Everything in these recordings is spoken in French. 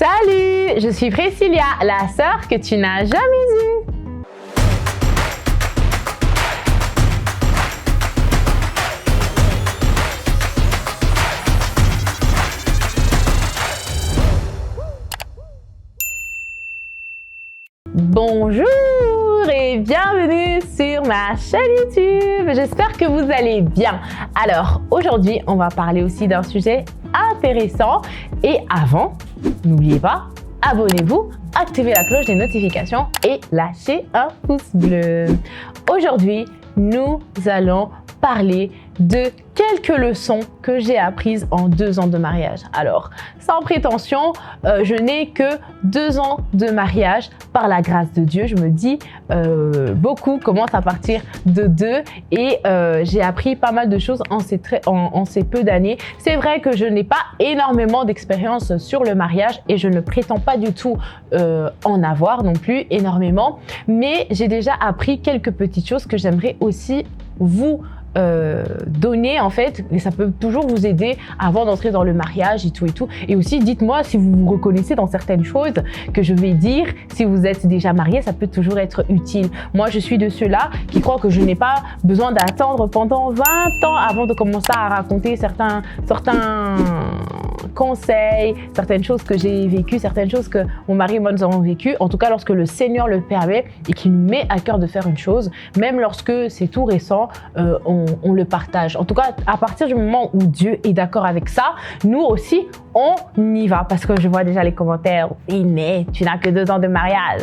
Salut, je suis Priscilla, la sœur que tu n'as jamais eue. Bonjour et bienvenue sur ma chaîne YouTube. J'espère que vous allez bien. Alors aujourd'hui, on va parler aussi d'un sujet intéressant. Et avant, n'oubliez pas, abonnez-vous, activez la cloche des notifications et lâchez un pouce bleu. Aujourd'hui, nous allons parler de quelques leçons que j'ai apprises en 2 ans de mariage. Alors, sans prétention, je n'ai que 2 ans de mariage par la grâce de Dieu. Je me dis, beaucoup commencent à partir de 2 et j'ai appris pas mal de choses en ces peu d'années. C'est vrai que je n'ai pas énormément d'expérience sur le mariage et je ne prétends pas du tout en avoir non plus énormément, mais j'ai déjà appris quelques petites choses que j'aimerais aussi vous donner en fait, et ça peut toujours vous aider avant d'entrer dans le mariage et tout. Et aussi dites-moi si vous vous reconnaissez dans certaines choses que je vais dire. Si vous êtes déjà marié, ça peut toujours être utile. Moi je suis de ceux-là qui croient que je n'ai pas besoin d'attendre pendant 20 ans avant de commencer à raconter certains conseils, certaines choses que j'ai vécues, certaines choses que mon mari et moi nous avons vécues. En tout cas lorsque le Seigneur le permet et qu'il nous met à cœur de faire une chose, même lorsque c'est tout récent, on le partage. En tout cas, à partir du moment où Dieu est d'accord avec ça, nous aussi, on y va. Parce que je vois déjà les commentaires. Oui, mais tu n'as que 2 ans de mariage.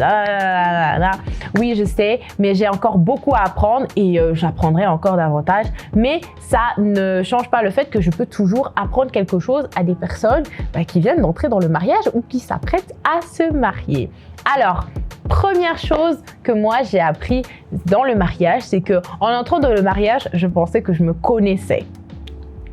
Oui, je sais, mais j'ai encore beaucoup à apprendre et j'apprendrai encore davantage. Mais ça ne change pas le fait que je peux toujours apprendre quelque chose à des personnes qui viennent d'entrer dans le mariage ou qui s'apprêtent à se marier. Alors, première chose que moi j'ai appris dans le mariage, c'est que en entrant dans le mariage, je pensais que je me connaissais.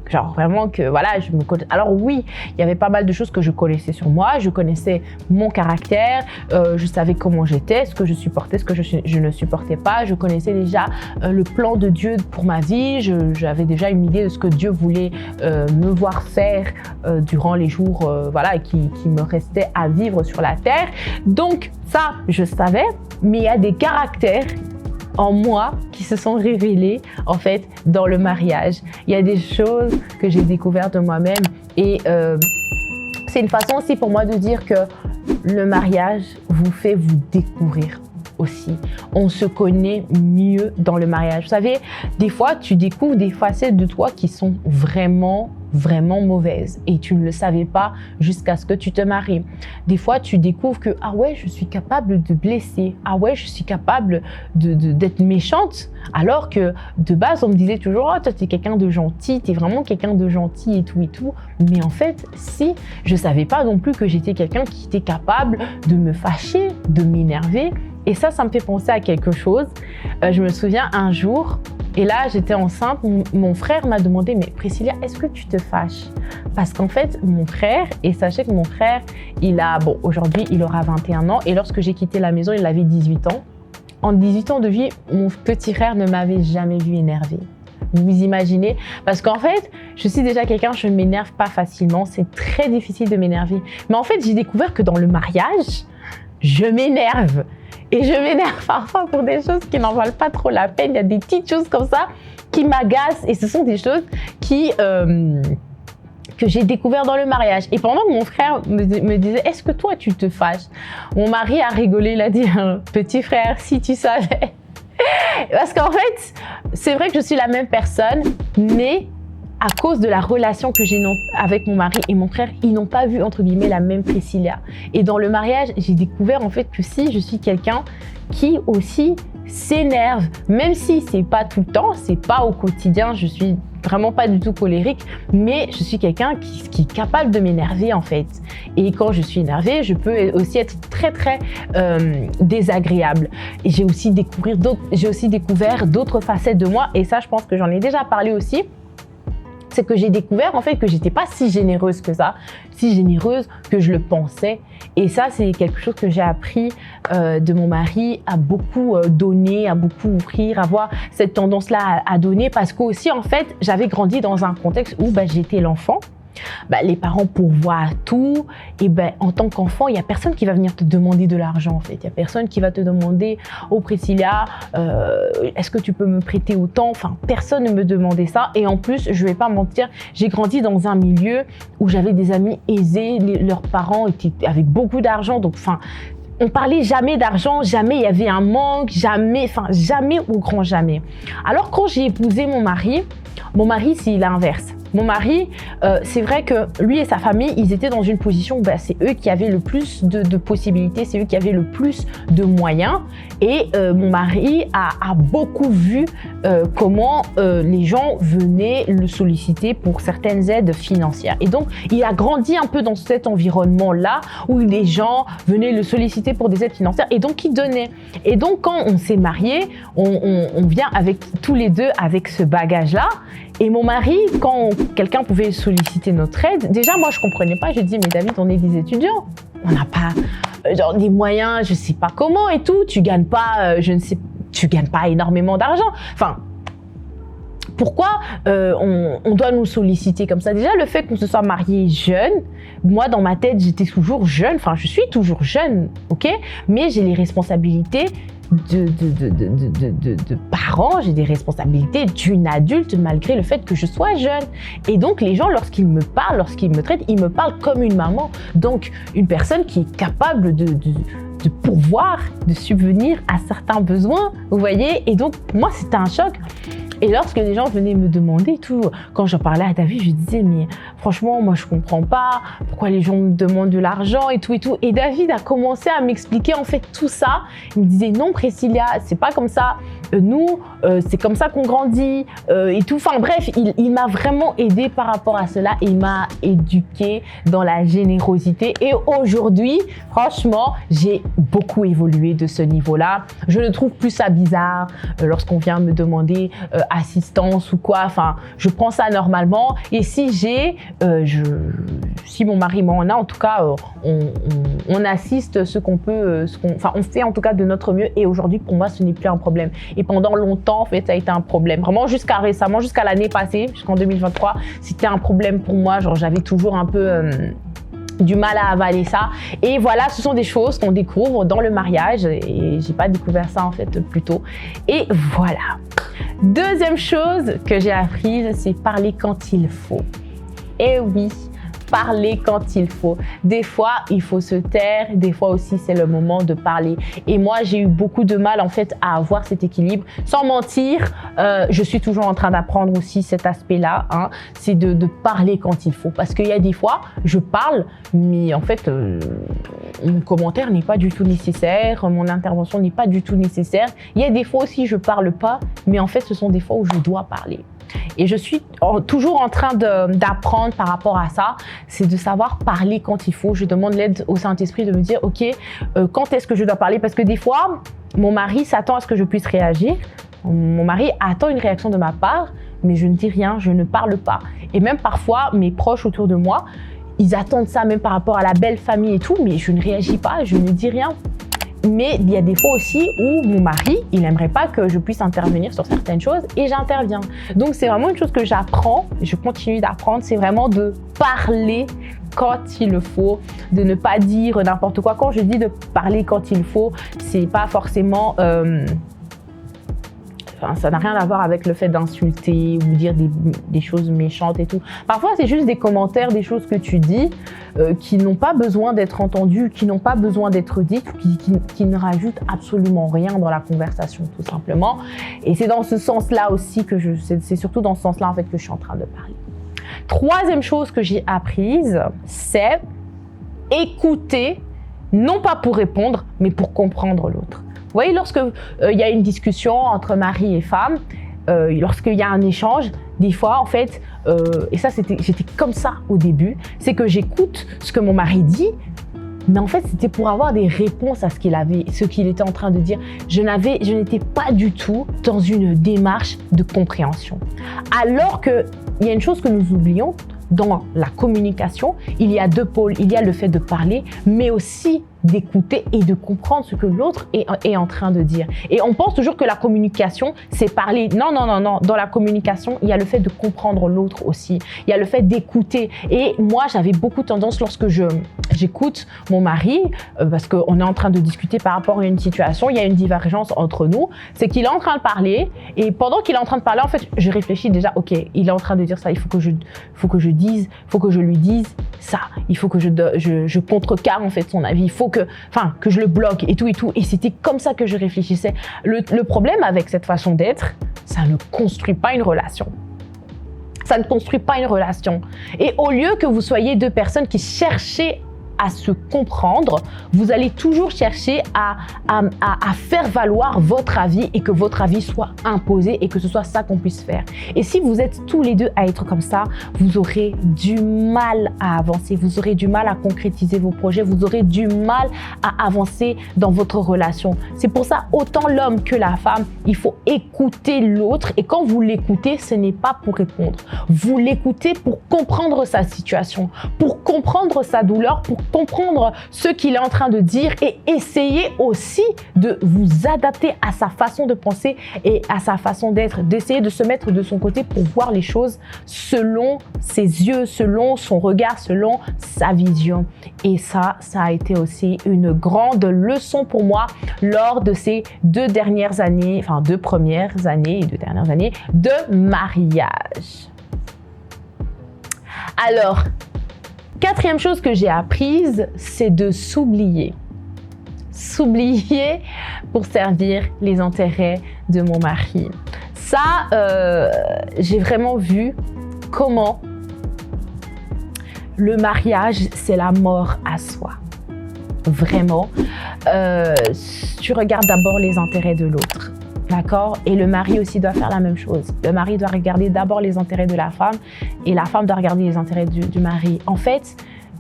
Genre vraiment que voilà, je me connais. Alors oui, il y avait pas mal de choses que je connaissais sur moi. Je connaissais mon caractère, je savais comment j'étais, ce que je supportais, ce que je ne supportais pas. Je connaissais déjà le plan de Dieu pour ma vie. J'avais déjà une idée de ce que Dieu voulait me voir faire durant les jours qui me restaient à vivre sur la terre. Donc ça, je savais, mais il y a des caractères en moi qui se sont révélés en fait dans le mariage. Il y a des choses que j'ai découvertes de moi-même et c'est une façon aussi pour moi de dire que le mariage vous fait vous découvrir aussi. On se connaît mieux dans le mariage. Vous savez, des fois tu découvres des facettes de toi qui sont vraiment mauvaise et tu ne le savais pas jusqu'à ce que tu te maries. Des fois, tu découvres que ah ouais, je suis capable de blesser. Ah ouais, je suis capable d'être méchante. Alors que de base, on me disait toujours oh, toi, t'es quelqu'un de gentil, t'es vraiment quelqu'un de gentil et tout. Mais en fait, si, je savais pas non plus que j'étais quelqu'un qui était capable de me fâcher, de m'énerver. Et ça me fait penser à quelque chose. Je me souviens un jour, et là, j'étais enceinte, mon frère m'a demandé « Mais Priscilla, est-ce que tu te fâches ?» Parce qu'en fait, mon frère, et sachez que mon frère, aujourd'hui, il aura 21 ans, et lorsque j'ai quitté la maison, il avait 18 ans. En 18 ans de vie, mon petit frère ne m'avait jamais vu énervée. Vous vous imaginez? Parce qu'en fait, je suis déjà quelqu'un, je ne m'énerve pas facilement, c'est très difficile de m'énerver. Mais en fait, j'ai découvert que dans le mariage, je m'énerve. Et je m'énerve parfois pour des choses qui n'en valent pas trop la peine. Il y a des petites choses comme ça qui m'agacent et ce sont des choses que j'ai découvert dans le mariage. Et pendant que mon frère me disait « Est-ce que toi, tu te fâches ?» Mon mari a rigolé, il a dit « Petit frère, si tu savais. » Parce qu'en fait, c'est vrai que je suis la même personne, mais à cause de la relation que j'ai avec mon mari et mon frère, ils n'ont pas vu, entre guillemets, la même Priscilla. Et dans le mariage, j'ai découvert en fait que si je suis quelqu'un qui aussi s'énerve, même si c'est pas tout le temps, c'est pas au quotidien, je suis vraiment pas du tout colérique, mais je suis quelqu'un qui est capable de m'énerver en fait. Et quand je suis énervée, je peux aussi être très désagréable. Et j'ai aussi découvert d'autres facettes de moi et ça, je pense que j'en ai déjà parlé aussi. C'est que j'ai découvert en fait que j'étais pas si généreuse que ça, si généreuse que je le pensais. Et ça, c'est quelque chose que j'ai appris de mon mari, à beaucoup donner, à beaucoup offrir, à avoir cette tendance-là à donner. Parce qu'aussi, en fait, j'avais grandi dans un contexte où j'étais l'enfant. les parents pourvoient à tout. Et en tant qu'enfant, il n'y a personne qui va venir te demander de l'argent en fait. Il n'y a personne qui va te demander « Oh Priscilla, est-ce que tu peux me prêter autant ?» Enfin, personne ne me demandait ça. Et en plus, je ne vais pas mentir, j'ai grandi dans un milieu où j'avais des amis aisés, leurs parents avaient beaucoup d'argent. Donc, on parlait jamais d'argent, jamais il y avait un manque, jamais au grand jamais. Alors quand j'ai épousé mon mari, c'est l'inverse. Mon mari, c'est vrai que lui et sa famille, ils étaient dans une position où c'est eux qui avaient le plus de possibilités, c'est eux qui avaient le plus de moyens. Et mon mari a beaucoup vu comment les gens venaient le solliciter pour certaines aides financières. Et donc, il a grandi un peu dans cet environnement-là où les gens venaient le solliciter pour des aides financières et donc il donnait. Et donc, quand on s'est mariés, on vient avec tous les deux avec ce bagage-là. Et mon mari, quand quelqu'un pouvait solliciter notre aide, déjà moi je comprenais pas, je dis mais David, on est des étudiants, on n'a pas des moyens, je sais pas comment et tout, tu gagnes pas, tu gagnes pas énormément d'argent. Enfin, pourquoi on doit nous solliciter comme ça? Déjà le fait qu'on se soit marié jeune, moi dans ma tête j'étais toujours jeune, enfin je suis toujours jeune, ok, mais j'ai les responsabilités de parents, j'ai des responsabilités d'une adulte malgré le fait que je sois jeune. Et donc les gens, lorsqu'ils me parlent, lorsqu'ils me traitent, ils me parlent comme une maman. Donc une personne qui est capable de pourvoir, de subvenir à certains besoins, vous voyez. Et donc pour moi c'était un choc. Et lorsque les gens venaient me demander tout, quand je parlais à David, je disais mais franchement moi je comprends pas pourquoi les gens me demandent de l'argent et tout et tout. Et David a commencé à m'expliquer en fait tout ça. Il me disait non Priscilla, c'est pas comme ça. Nous, c'est comme ça qu'on grandit et tout. Enfin bref, il m'a vraiment aidé par rapport à cela et il m'a éduqué dans la générosité. Et aujourd'hui, franchement, j'ai beaucoup évolué de ce niveau-là. Je ne trouve plus ça bizarre lorsqu'on vient me demander assistance ou quoi. Enfin, je prends ça normalement. Et si si mon mari m'en a, en tout cas, on assiste ce qu'on peut, on fait en tout cas de notre mieux. Et aujourd'hui, pour moi, ce n'est plus un problème. Et pendant longtemps, en fait, ça a été un problème. Vraiment, jusqu'à récemment, jusqu'à l'année passée, jusqu'en 2023, c'était un problème pour moi. Genre, j'avais toujours un peu du mal à avaler ça. Et voilà, ce sont des choses qu'on découvre dans le mariage. Et j'ai pas découvert ça, en fait, plus tôt. Et voilà. Deuxième chose que j'ai apprise, c'est parler quand il faut. Et oui, parler quand il faut. Des fois, il faut se taire. Des fois aussi, c'est le moment de parler. Et moi, j'ai eu beaucoup de mal en fait à avoir cet équilibre. Sans mentir, je suis toujours en train d'apprendre aussi cet aspect-là. Hein, c'est de parler quand il faut. Parce qu'il y a des fois, je parle, mais en fait, mon commentaire n'est pas du tout nécessaire. Mon intervention n'est pas du tout nécessaire. Il y a des fois aussi, je parle pas, mais en fait, ce sont des fois où je dois parler. Et je suis toujours en train d'apprendre par rapport à ça, c'est de savoir parler quand il faut. Je demande l'aide au Saint-Esprit de me dire, ok, quand est-ce que je dois parler? Parce que des fois, mon mari s'attend à ce que je puisse réagir. Mon mari attend une réaction de ma part, mais je ne dis rien, je ne parle pas. Et même parfois, mes proches autour de moi, ils attendent ça même par rapport à la belle famille et tout, mais je ne réagis pas, je ne dis rien. Mais il y a des fois aussi où mon mari, il n'aimerait pas que je puisse intervenir sur certaines choses et j'interviens. Donc c'est vraiment une chose que j'apprends, je continue d'apprendre, c'est vraiment de parler quand il le faut, de ne pas dire n'importe quoi. Quand je dis de parler quand il faut, c'est pas forcément... ça n'a rien à voir avec le fait d'insulter ou dire des choses méchantes et tout. Parfois, c'est juste des commentaires, des choses que tu dis qui n'ont pas besoin d'être entendues, qui n'ont pas besoin d'être dites, qui ne rajoutent absolument rien dans la conversation, tout simplement. Et c'est dans ce sens-là aussi que c'est surtout dans ce sens-là en fait que je suis en train de parler. Troisième chose que j'ai apprise, c'est écouter, non pas pour répondre, mais pour comprendre l'autre. Vous voyez, lorsque y a une discussion entre mari et femme, lorsqu'il y a un échange, des fois, en fait, et ça, j'étais comme ça au début, c'est que j'écoute ce que mon mari dit, mais en fait, c'était pour avoir des réponses à ce qu'il était en train de dire. Je n'étais pas du tout dans une démarche de compréhension. Alors qu'il y a une chose que nous oublions, dans la communication, il y a deux pôles. Il y a le fait de parler, mais aussi d'écouter et de comprendre ce que l'autre est en train de dire. Et on pense toujours que la communication, c'est parler. Non, non, non, non. Dans la communication, il y a le fait de comprendre l'autre aussi. Il y a le fait d'écouter. Et moi, j'avais beaucoup tendance lorsque j'écoute mon mari, parce qu'on est en train de discuter par rapport à une situation, il y a une divergence entre nous, c'est qu'il est en train de parler et pendant qu'il est en train de parler, en fait, je réfléchis déjà, ok, il est en train de dire ça, il faut que je lui dise ça, il faut que je contrecarre en fait son avis, il faut que je le bloque et tout. Et c'était comme ça que je réfléchissais. Le problème avec cette façon d'être, ça ne construit pas une relation. Ça ne construit pas une relation. Et au lieu que vous soyez deux personnes qui cherchaient à se comprendre, vous allez toujours chercher à faire valoir votre avis et que votre avis soit imposé et que ce soit ça qu'on puisse faire. Et si vous êtes tous les deux à être comme ça, vous aurez du mal à avancer, vous aurez du mal à concrétiser vos projets, vous aurez du mal à avancer dans votre relation. C'est pour ça, autant l'homme que la femme, il faut écouter l'autre et quand vous l'écoutez, ce n'est pas pour répondre. Vous l'écoutez pour comprendre sa situation, pour comprendre sa douleur, pour comprendre ce qu'il est en train de dire et essayer aussi de vous adapter à sa façon de penser et à sa façon d'être, d'essayer de se mettre de son côté pour voir les choses selon ses yeux, selon son regard, selon sa vision. Et ça a été aussi une grande leçon pour moi lors de ces deux premières années de mariage. Alors, quatrième chose que j'ai apprise, c'est de s'oublier. S'oublier pour servir les intérêts de mon mari. Ça, j'ai vraiment vu comment le mariage, c'est la mort à soi. Vraiment. Tu regardes d'abord les intérêts de l'autre. D'accord? Et le mari aussi doit faire la même chose. Le mari doit regarder d'abord les intérêts de la femme et la femme doit regarder les intérêts du mari. En fait,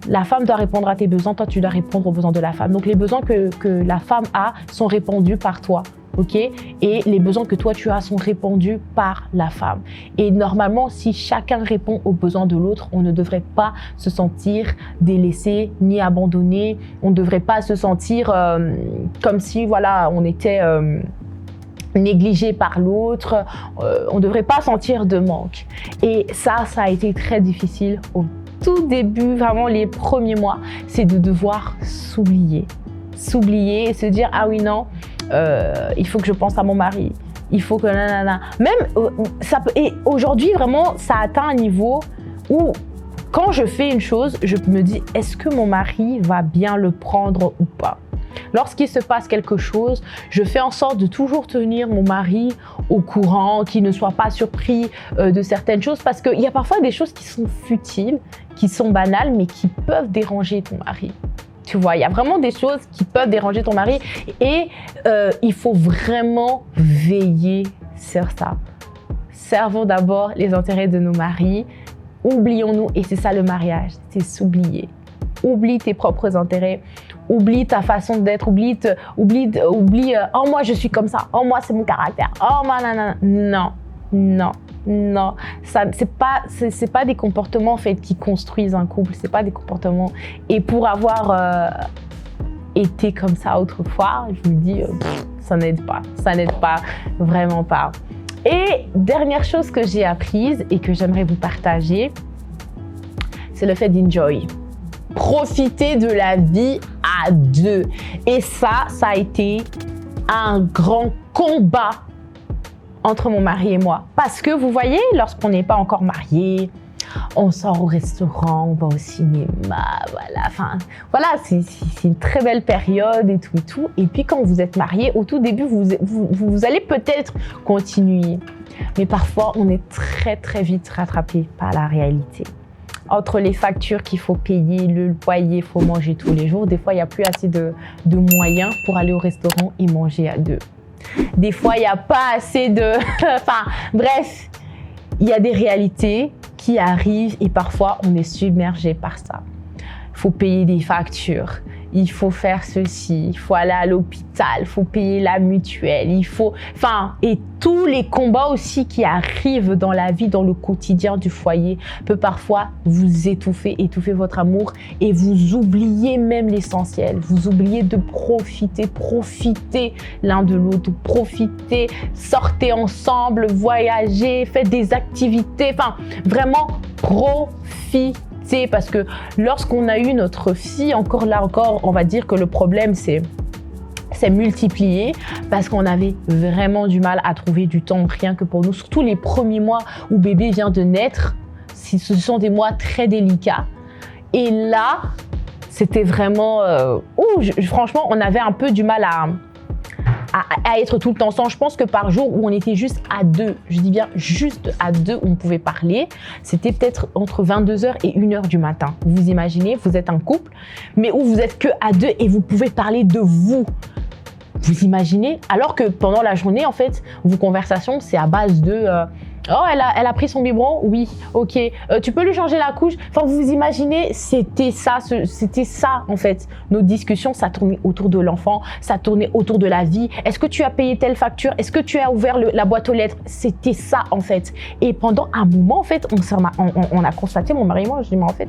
la femme doit répondre à tes besoins, toi tu dois répondre aux besoins de la femme. Donc les besoins que la femme a sont répondus par toi. Ok? Et les besoins que toi tu as sont répondus par la femme. Et normalement, si chacun répond aux besoins de l'autre, on ne devrait pas se sentir délaissé ni abandonné. On ne devrait pas se sentir comme si voilà, on était négligé par l'autre, on ne devrait pas sentir de manque. Et ça a été très difficile au tout début, vraiment les premiers mois, c'est de devoir s'oublier et se dire ah oui non, il faut que je pense à mon mari, il faut que nanana. Même ça peut, et aujourd'hui vraiment ça atteint un niveau où quand je fais une chose, je me dis est-ce que mon mari va bien le prendre ou pas? Lorsqu'il se passe quelque chose, je fais en sorte de toujours tenir mon mari au courant, qu'il ne soit pas surpris de certaines choses parce qu'il y a parfois des choses qui sont futiles, qui sont banales, mais qui peuvent déranger ton mari. Tu vois, il y a vraiment des choses qui peuvent déranger ton mari et il faut vraiment veiller sur ça. Servons d'abord les intérêts de nos maris, oublions-nous et c'est ça le mariage, c'est s'oublier. Oublie tes propres intérêts, oublie ta façon d'être, oublie oh moi je suis comme ça, oh moi c'est mon caractère, oh moi non, ça c'est pas des comportements en fait qui construisent un couple, c'est pas des comportements. Et pour avoir été comme ça autrefois, je me dis ça n'aide pas, vraiment pas. Et dernière chose que j'ai apprise et que j'aimerais vous partager, c'est le fait d'enjoy. Profiter de la vie à deux. Et ça a été un grand combat entre mon mari et moi. Parce que vous voyez, lorsqu'on n'est pas encore marié, on sort au restaurant, on va au cinéma, voilà. Enfin, voilà, c'est une très belle période et tout. Et puis quand vous êtes marié, au tout début, vous allez peut-être continuer. Mais parfois, on est très très vite rattrapé par la réalité. Entre les factures qu'il faut payer, le loyer, il faut manger tous les jours. Des fois, il n'y a plus assez de moyens pour aller au restaurant et manger à deux. Des fois, il n'y a pas assez de... Enfin, bref, il y a des réalités qui arrivent et parfois, on est submergé par ça. Il faut payer des factures. il faut faire ceci, il faut aller à l'hôpital, il faut payer la mutuelle, et tous les combats aussi qui arrivent dans la vie, dans le quotidien du foyer, peut parfois vous étouffer votre amour et vous oubliez même l'essentiel. Vous oubliez de profiter l'un de l'autre, profitez, sortez ensemble, voyagez, faites des activités, vraiment profitez, parce que lorsqu'on a eu notre fille, encore, on va dire que le problème c'est multiplié parce qu'on avait vraiment du mal à trouver du temps rien que pour nous, surtout les premiers mois où bébé vient de naître. Ce sont des mois très délicats et là c'était vraiment franchement on avait un peu du mal à être tout le temps ensemble. Je pense que par jour où on était juste à deux, je dis bien juste à deux, où on pouvait parler, c'était peut-être entre 22h et 1h du matin. Vous imaginez, vous êtes un couple, mais où vous êtes que à deux et vous pouvez parler de vous. Vous imaginez? Alors que pendant la journée, en fait, vos conversations, c'est à base de oh, elle a pris son biberon? Oui, ok. Tu peux lui changer la couche? Enfin, vous imaginez, c'était ça en fait. Nos discussions, ça tournait autour de l'enfant, ça tournait autour de la vie. Est-ce que tu as payé telle facture? Est-ce que tu as ouvert la boîte aux lettres? C'était ça en fait. Et pendant un moment, en fait, on a constaté, mon mari et moi, je dis, mais en fait,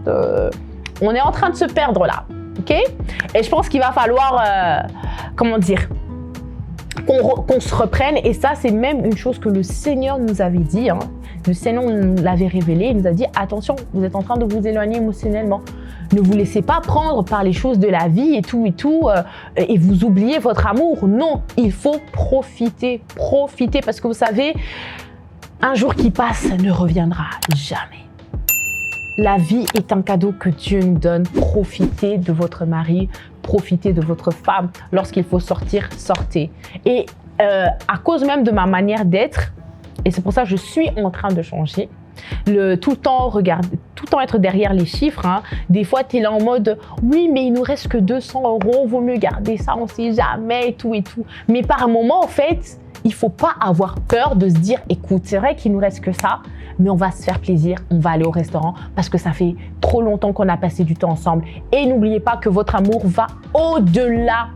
on est en train de se perdre là. Ok? Et je pense qu'il va falloir, qu'on se reprenne. Et ça, c'est même une chose que le Seigneur nous avait dit. Le Seigneur nous l'avait révélé. Il nous a dit, attention, vous êtes en train de vous éloigner émotionnellement. Ne vous laissez pas prendre par les choses de la vie et tout, et vous oubliez votre amour. Non, il faut profiter, parce que vous savez, un jour qui passe ne reviendra jamais. La vie est un cadeau que Dieu nous donne. Profitez de votre mari, profitez de votre femme. Lorsqu'il faut sortir, sortez. Et à cause même de ma manière d'être, et c'est pour ça que je suis en train de changer, tout le temps être derrière les chiffres. Des fois, tu es là en mode « Oui, mais il nous reste que 200 €, vaut mieux garder ça, on ne sait jamais, et tout. » Mais par moment, en fait, il ne faut pas avoir peur de se dire « Écoute, c'est vrai qu'il nous reste que ça, mais on va se faire plaisir, on va aller au restaurant parce que ça fait trop longtemps qu'on a passé du temps ensemble. » Et n'oubliez pas que votre amour va au-delà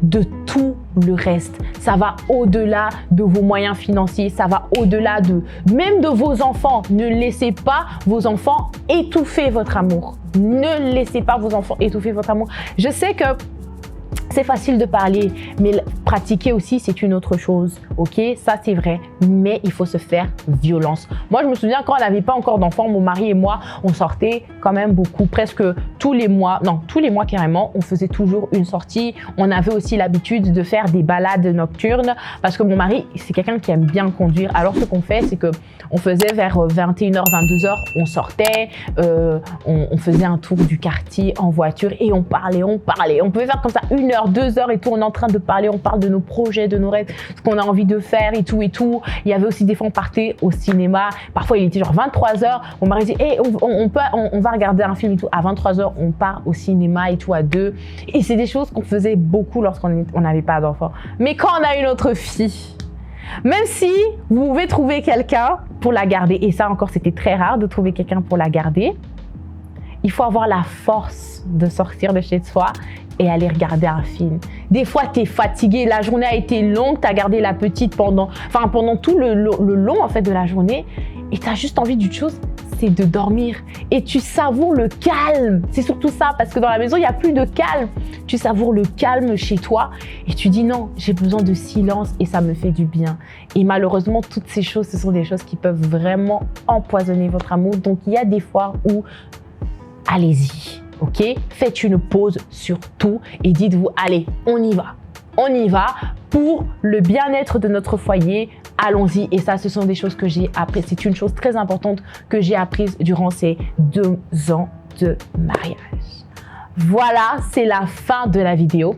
de tout le reste. Ça va au-delà de vos moyens financiers, ça va au-delà même de vos enfants. Ne laissez pas vos enfants étouffer votre amour. Ne laissez pas vos enfants étouffer votre amour. Je sais que c'est facile de parler, mais pratiquer aussi, c'est une autre chose. Ok, ça c'est vrai, mais il faut se faire violence. Moi, je me souviens quand on n'avait pas encore d'enfants, mon mari et moi, on sortait quand même beaucoup, presque tous les mois carrément, on faisait toujours une sortie. On avait aussi l'habitude de faire des balades nocturnes parce que mon mari, c'est quelqu'un qui aime bien conduire. Alors, ce qu'on fait, c'est que on faisait vers 21h, 22h, on sortait, on faisait un tour du quartier en voiture et on parlait. On pouvait faire comme ça 1 heure, 2 heures et tout, on est en train de parler, on parle de nos projets, de nos rêves, ce qu'on a envie de faire et tout. Il y avait aussi des fois, on partait au cinéma. Parfois, il était genre 23h. Mon mari dit, hey, on va regarder un film et tout. À 23h, on part au cinéma et tout à deux. Et c'est des choses qu'on faisait beaucoup lorsqu'on n'avait pas d'enfants. Mais quand on a une autre fille, même si vous pouvez trouver quelqu'un pour la garder, et ça encore, c'était très rare de trouver quelqu'un pour la garder, il faut avoir la force de sortir de chez soi et aller regarder un film. Des fois, tu es fatigué, la journée a été longue, tu as gardé la petite pendant tout le long en fait, de la journée et tu as juste envie d'une chose, c'est de dormir. Et tu savoures le calme. C'est surtout ça, parce que dans la maison, il n'y a plus de calme. Tu savoures le calme chez toi et tu dis non, j'ai besoin de silence et ça me fait du bien. Et malheureusement, toutes ces choses, ce sont des choses qui peuvent vraiment empoisonner votre amour. Donc, il y a des fois où, allez-y. Ok, faites une pause sur tout et dites-vous, allez, on y va pour le bien-être de notre foyer, allons-y. Et ça, ce sont des choses que j'ai apprises, c'est une chose très importante que j'ai apprise durant ces 2 ans de mariage. Voilà, c'est la fin de la vidéo.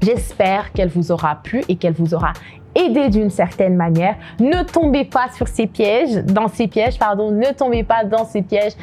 J'espère qu'elle vous aura plu et qu'elle vous aura aidé d'une certaine manière. Ne tombez pas ne tombez pas dans ces pièges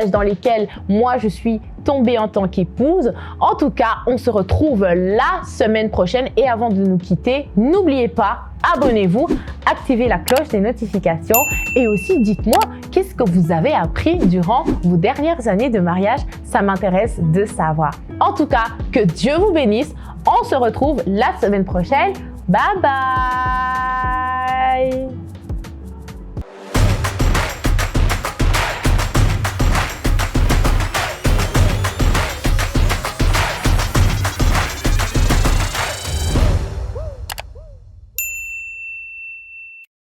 dans lesquels moi je suis tombée en tant qu'épouse. En tout cas, on se retrouve la semaine prochaine et avant de nous quitter, n'oubliez pas, abonnez-vous, activez la cloche des notifications et aussi dites-moi qu'est-ce que vous avez appris durant vos dernières années de mariage. Ça m'intéresse de savoir. En tout cas, que Dieu vous bénisse. On se retrouve la semaine prochaine. Bye bye!